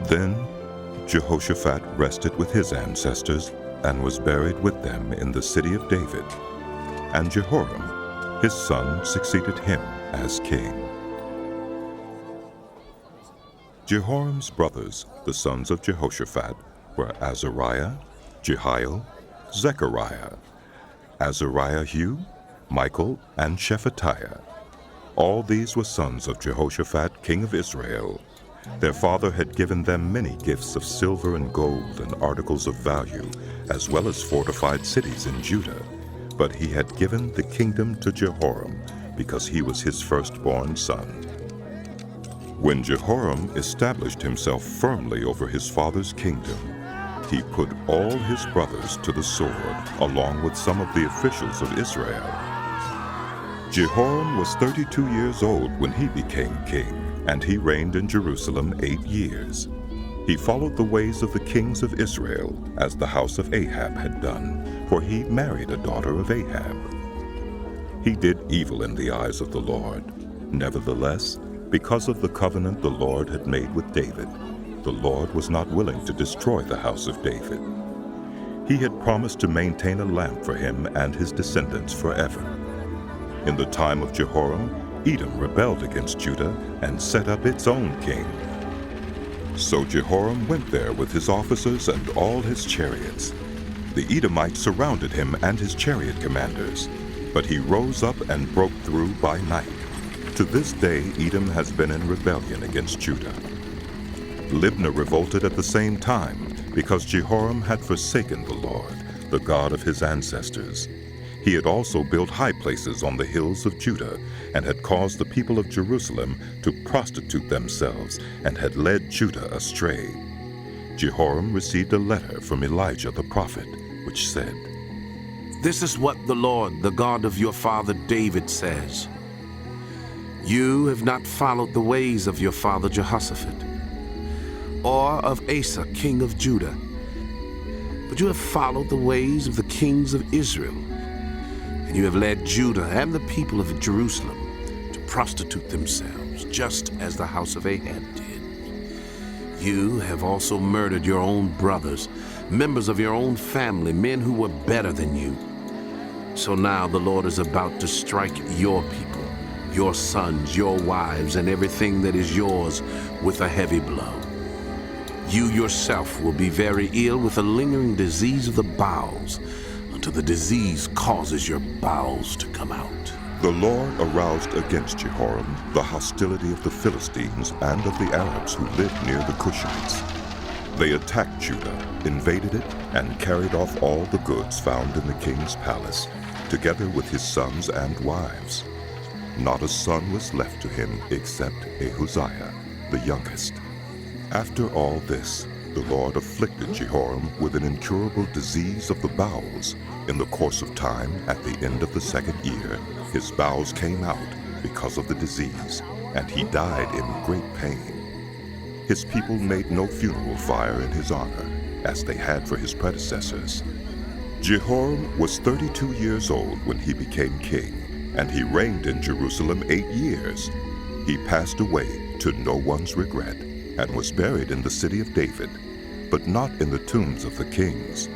Then Jehoshaphat rested with his ancestors and was buried with them in the city of David. And Jehoram, his son, succeeded him as king. Jehoram's brothers, the sons of Jehoshaphat, were Azariah, Jehiel, Zechariah, Azariahu, Michael, and Shephatiah. All these were sons of Jehoshaphat, king of Israel. Their father had given them many gifts of silver and gold and articles of value, as well as fortified cities in Judah. But he had given the kingdom to Jehoram because he was his firstborn son. When Jehoram established himself firmly over his father's kingdom, he put all his brothers to the sword, along with some of the officials of Israel. Jehoram was 32 years old when he became king, and he reigned in Jerusalem 8 years. He followed the ways of the kings of Israel, as the house of Ahab had done, for he married a daughter of Ahab. He did evil in the eyes of the Lord. Nevertheless, because of the covenant the Lord had made with David, the Lord was not willing to destroy the house of David. He had promised to maintain a lamp for him and his descendants forever. In the time of Jehoram, Edom rebelled against Judah and set up its own king. So Jehoram went there with his officers and all his chariots. The Edomites surrounded him and his chariot commanders, but he rose up and broke through by night. To this day, Edom has been in rebellion against Judah. Libnah revolted at the same time because Jehoram had forsaken the Lord, the God of his ancestors. He had also built high places on the hills of Judah and had caused the people of Jerusalem to prostitute themselves and had led Judah astray. Jehoram received a letter from Elijah the prophet, which said, "This is what the Lord, the God of your father David, says. You have not followed the ways of your father Jehoshaphat, or of Asa, king of Judah, but you have followed the ways of the kings of Israel, and you have led Judah and the people of Jerusalem to prostitute themselves, just as the house of Ahab did. You have also murdered your own brothers, members of your own family, men who were better than you. So now the Lord is about to strike your people, your sons, your wives, and everything that is yours with a heavy blow. You yourself will be very ill with a lingering disease of the bowels, until the disease causes your bowels to come out." The Lord aroused against Jehoram the hostility of the Philistines and of the Arabs who lived near the Cushites. They attacked Judah, invaded it, and carried off all the goods found in the king's palace, together with his sons and wives. Not a son was left to him except Ahaziah, the youngest. After all this, the Lord afflicted Jehoram with an incurable disease of the bowels. In the course of time, at the end of the 2nd year, his bowels came out because of the disease, and he died in great pain. His people made no funeral fire in his honor, as they had for his predecessors. Jehoram was 32 years old when he became king, and he reigned in Jerusalem 8 years. He passed away to no one's regret, and was buried in the city of David, but not in the tombs of the kings.